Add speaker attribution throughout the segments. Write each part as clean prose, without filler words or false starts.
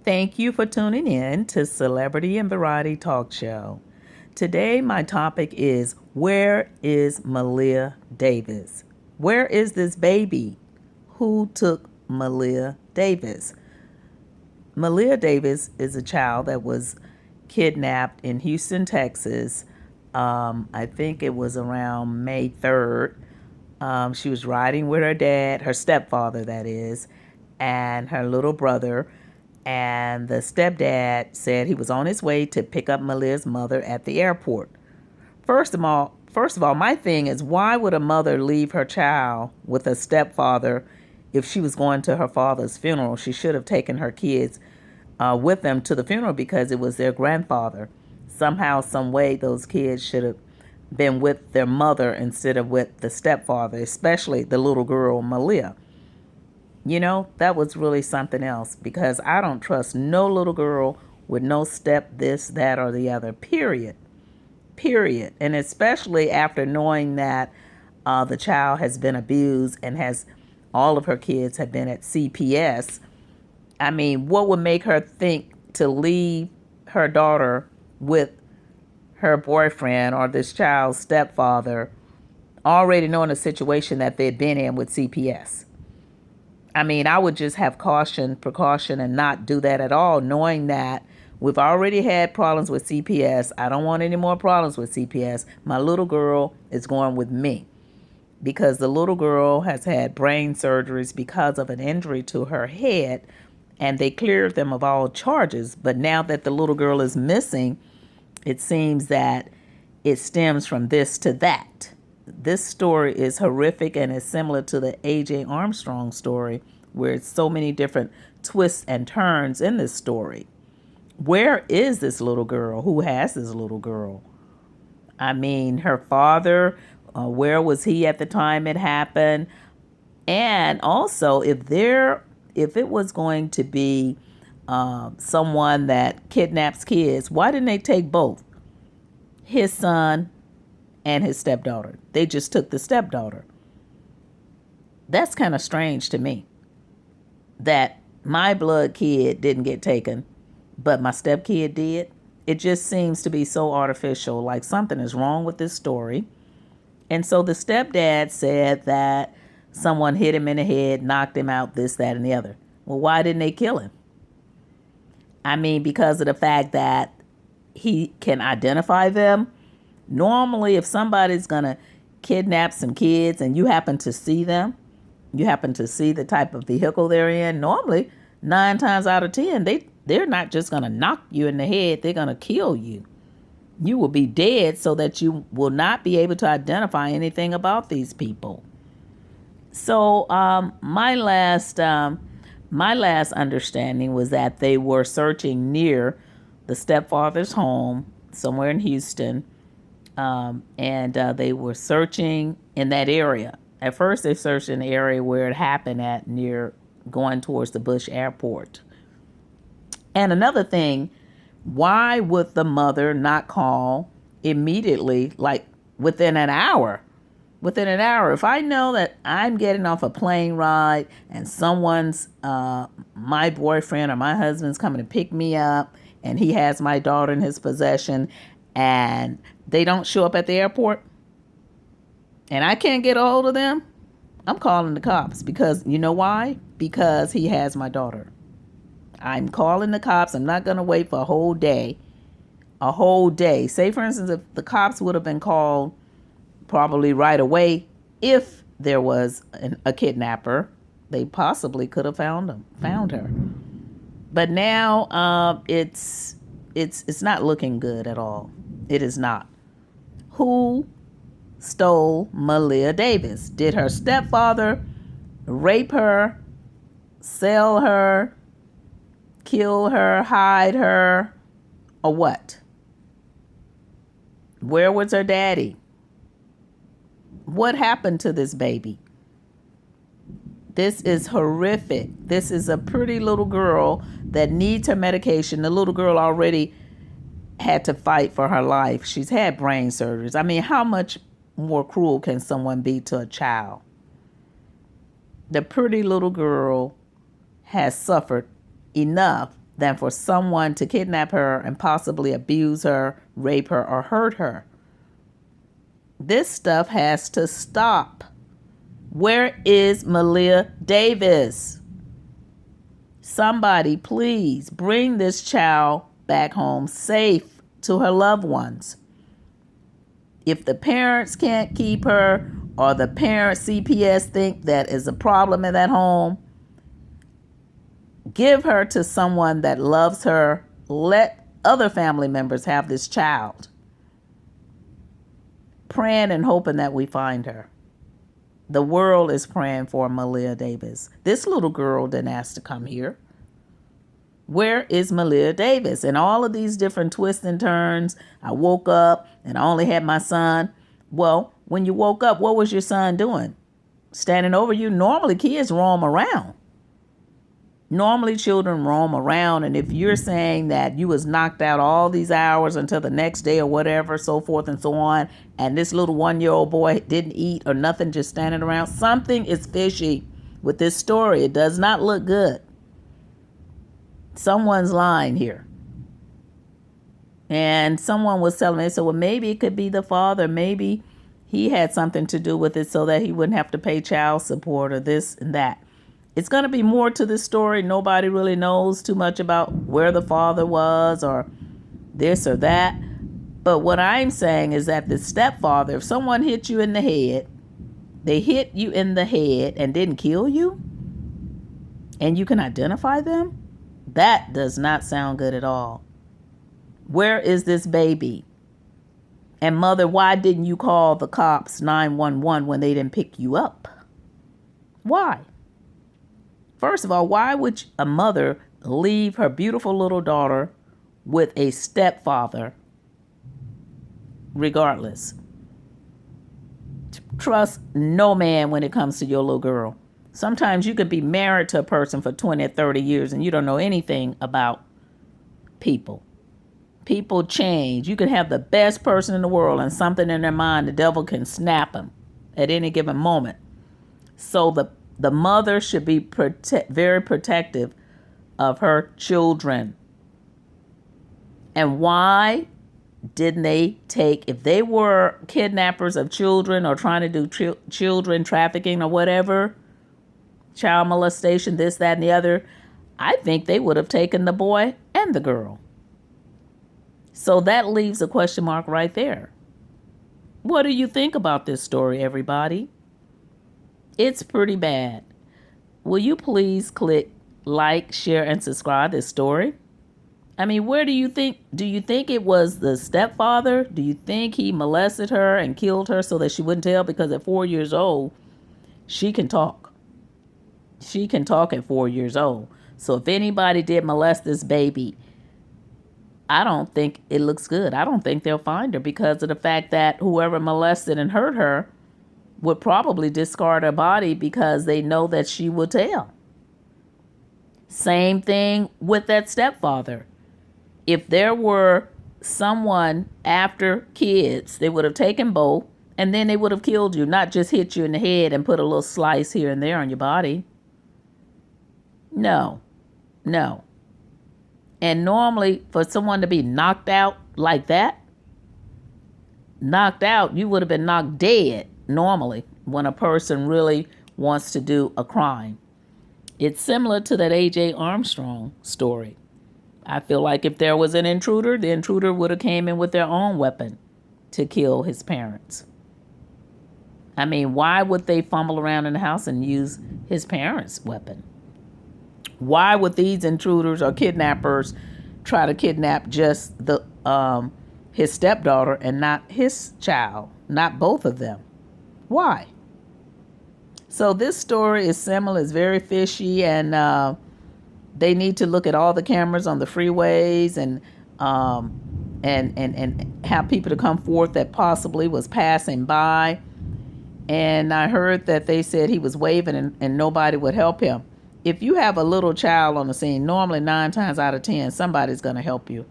Speaker 1: Thank you for tuning in to Celebrity and Variety Talk Show. Today, my topic is where is Maleah Davis? Where is this baby? Who took Maleah Davis? Maleah Davis is a child that was kidnapped in Houston, Texas. I think it was around May 3rd. She was riding with her dad, her stepfather, that is, and her little brother. And the stepdad said he was on his way to pick up Maleah's mother at the airport. First of all, my thing is, why would a mother leave her child with a stepfather if she was going to her father's funeral? She should have taken her kids with them to the funeral because it was their grandfather. Somehow, some way, those kids should have been with their mother instead of with the stepfather, especially the little girl, Maleah. You know, that was really something else because I don't trust no little girl with no step this, that, or the other, period. Period. And especially after knowing that the child has been abused and has all of her kids have been at CPS. I mean, what would make her think to leave her daughter with her boyfriend or this child's stepfather, already knowing the situation that they'd been in with CPS? I mean, I would just have precaution, and not do that at all, knowing that we've already had problems with CPS. I don't want any more problems with CPS. My little girl is going with me because the little girl has had brain surgeries because of an injury to her head, and they cleared them of all charges. But now that the little girl is missing, it seems that it stems from this to that. This story is horrific and is similar to the A.J. Armstrong story, where it's so many different twists and turns in this story. Where is this little girl? Who has this little girl? I mean, her father, where was he at the time it happened? And also, if it was going to be someone that kidnaps kids, why didn't they take both his son and his stepdaughter? They just took the stepdaughter. That's kind of strange to me that my blood kid didn't get taken, but my stepkid did. It just seems to be so artificial, like something is wrong with this story. And so the stepdad said that someone hit him in the head, knocked him out, this, that, and the other. Well, why didn't they kill him? I mean, because of the fact that he can identify them. Normally, if somebody's going to kidnap some kids and you happen to see them, you happen to see the type of vehicle they're in, normally 9 times out of 10, they're not just going to knock you in the head. They're going to kill you. You will be dead so that you will not be able to identify anything about these people. So my last understanding was that they were searching near the stepfather's home somewhere in Houston. And they were searching in that area. At first, they searched in the area where it happened at, near going towards the Bush airport. And another thing, why would the mother not call immediately, like within an hour? Within an hour, if I know that I'm getting off a plane ride and someone's, my boyfriend or my husband's coming to pick me up and he has my daughter in his possession and they don't show up at the airport and I can't get a hold of them, I'm calling the cops. Because you know why? Because he has my daughter. I'm calling the cops. I'm not going to wait for a whole day. A whole day. Say, for instance, if the cops would have been called probably right away, if there was a kidnapper, they possibly could have found her. But now it's not looking good at all. It is not. Who stole Maleah Davis? Did her stepfather rape her, sell her, kill her, hide her, or what? Where was her daddy? What happened to this baby? This is horrific. This is a pretty little girl that needs her medication. The little girl already had to fight for her life. She's had brain surgeries. I mean, how much more cruel can someone be to a child? The pretty little girl has suffered enough, than for someone to kidnap her and possibly abuse her, rape her, or hurt her. This stuff has to stop. Where is Maleah Davis? Somebody, please bring this child back home safe to her loved ones. If the parents can't keep her, or the parent CPS think that is a problem in that home, give her to someone that loves her. Let other family members have this child. Praying and hoping that we find her. The world is praying for Maleah Davis. This little girl didn't ask to come here. Where is Maleah Davis? And all of these different twists and turns. I woke up and I only had my son. Well, when you woke up, what was your son doing? Standing over you? Normally, kids roam around. Normally, children roam around. And if you're saying that you was knocked out all these hours until the next day or whatever, so forth and so on, and this little 1-year-old boy didn't eat or nothing, just standing around, something is fishy with this story. It does not look good. Someone's lying here. And someone was telling me, they said, well, maybe it could be the father. Maybe he had something to do with it so that he wouldn't have to pay child support or this and that. It's going to be more to this story. Nobody really knows too much about where the father was or this or that. But what I'm saying is that the stepfather, if someone hit you in the head, they hit you in the head and didn't kill you, and you can identify them, that does not sound good at all. Where is this baby? And mother, why didn't you call the cops 911 when they didn't pick you up? Why? First of all, why would a mother leave her beautiful little daughter with a stepfather regardless? Trust no man when it comes to your little girl. Sometimes you could be married to a person for 20 or 30 years and you don't know anything about people. People change. You could have the best person in the world and something in their mind, the devil can snap them at any given moment. So the mother should be very protective of her children. And why didn't they take, if they were kidnappers of children or trying to do children trafficking or whatever, child molestation, this, that, and the other, I think they would have taken the boy and the girl. So that leaves a question mark right there. What do you think about this story, everybody? It's pretty bad. Will you please click like, share, and subscribe this story? I mean, where do you think it was the stepfather? Do you think he molested her and killed her so that she wouldn't tell? Because at 4 years old, she can talk. She can talk at 4 years old. So if anybody did molest this baby, I don't think it looks good. I don't think they'll find her because of the fact that whoever molested and hurt her would probably discard her body because they know that she will tell. Same thing with that stepfather. If there were someone after kids, they would have taken both and then they would have killed you, not just hit you in the head and put a little slice here and there on your body. No. And normally for someone to be knocked out like that, knocked out, you would have been knocked dead normally when a person really wants to do a crime. It's similar to that A.J. Armstrong story. I feel like if there was an intruder, the intruder would have came in with their own weapon to kill his parents. I mean, why would they fumble around in the house and use his parents' weapon? Why would these intruders or kidnappers try to kidnap just his stepdaughter and not his child, not both of them? Why? So this story is similar, it's very fishy, and they need to look at all the cameras on the freeways and have people to come forth that possibly was passing by. And I heard that they said he was waving and nobody would help him. If you have a little child on the scene, normally 9 times out of 10, somebody's going to help you.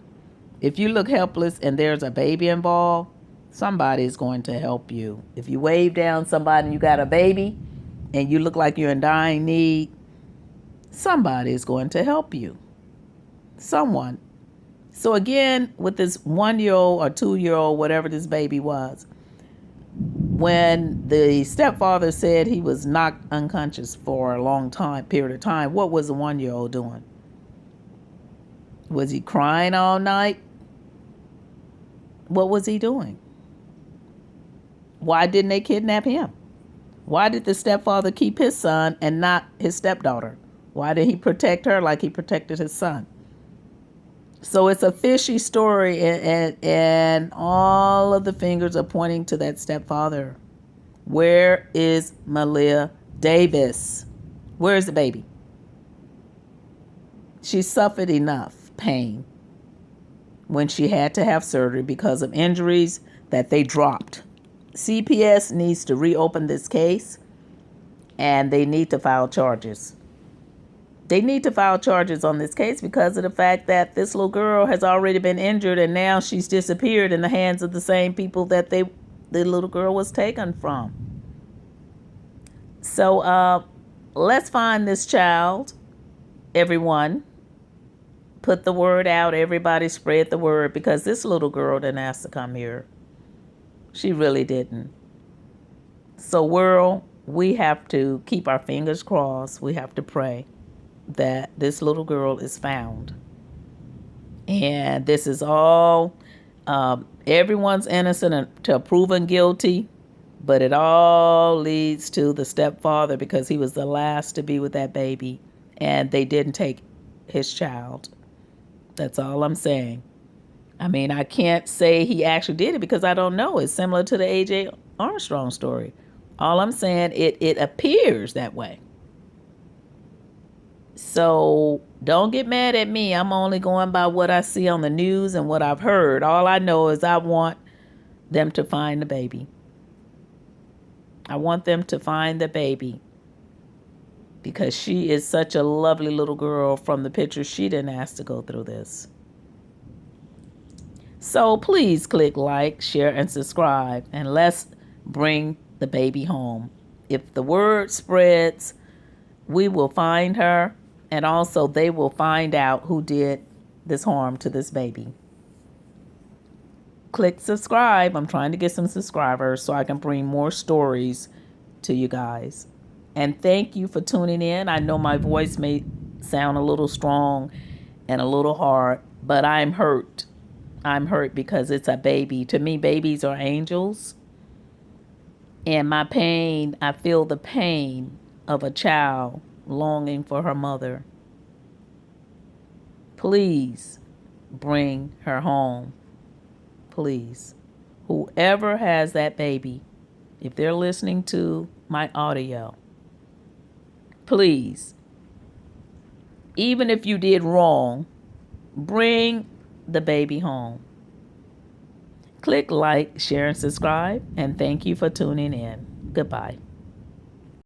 Speaker 1: If you look helpless and there's a baby involved, somebody's going to help you. If you wave down somebody and you got a baby and you look like you're in dying need, somebody is going to help you. Someone. So again, with this 1-year-old or 2-year-old, whatever this baby was, when the stepfather said he was knocked unconscious for a long period of time, what was the 1-year-old doing? Was he crying all night? What was he doing? Why didn't they kidnap him? Why did the stepfather keep his son and not his stepdaughter? Why did he protect her like he protected his son? So it's a fishy story, and all of the fingers are pointing to that stepfather. Where is Maleah Davis? Where is the baby? She suffered enough pain when she had to have surgery because of injuries that they dropped. CPS needs to reopen this case, and they need to file charges. They need to file charges on this case because of the fact that this little girl has already been injured, and now she's disappeared in the hands of the same people that the little girl was taken from. So let's find this child. Everyone, put the word out. Everybody spread the word, because this little girl didn't ask to come here. She really didn't. So world, we have to keep our fingers crossed. We have to pray that this little girl is found. And this is all, everyone's innocent until proven guilty, but it all leads to the stepfather, because he was the last to be with that baby, and they didn't take his child. That's all I'm saying. I mean, I can't say he actually did it because I don't know. It's similar to the A.J. Armstrong story. All I'm saying, it appears that way. So don't get mad at me. I'm only going by what I see on the news and what I've heard. All I know is I want them to find the baby. I want them to find the baby, because she is such a lovely little girl. From the picture, she didn't ask to go through this. So please click like, share, and subscribe, and let's bring the baby home. If the word spreads, we will find her, and also they will find out who did this harm to this baby. Click subscribe. I'm trying to get some subscribers so I can bring more stories to you guys. And thank you for tuning in. I know my voice may sound a little strong and a little hard, but I'm hurt. I'm hurt because it's a baby. To me, babies are angels. And my pain, I feel the pain of a child longing for her mother. Please bring her home. Please. Whoever has that baby, if they're listening to my audio, please, even if you did wrong, bring the baby home. Click like, share, and subscribe, and thank you for tuning in. Goodbye.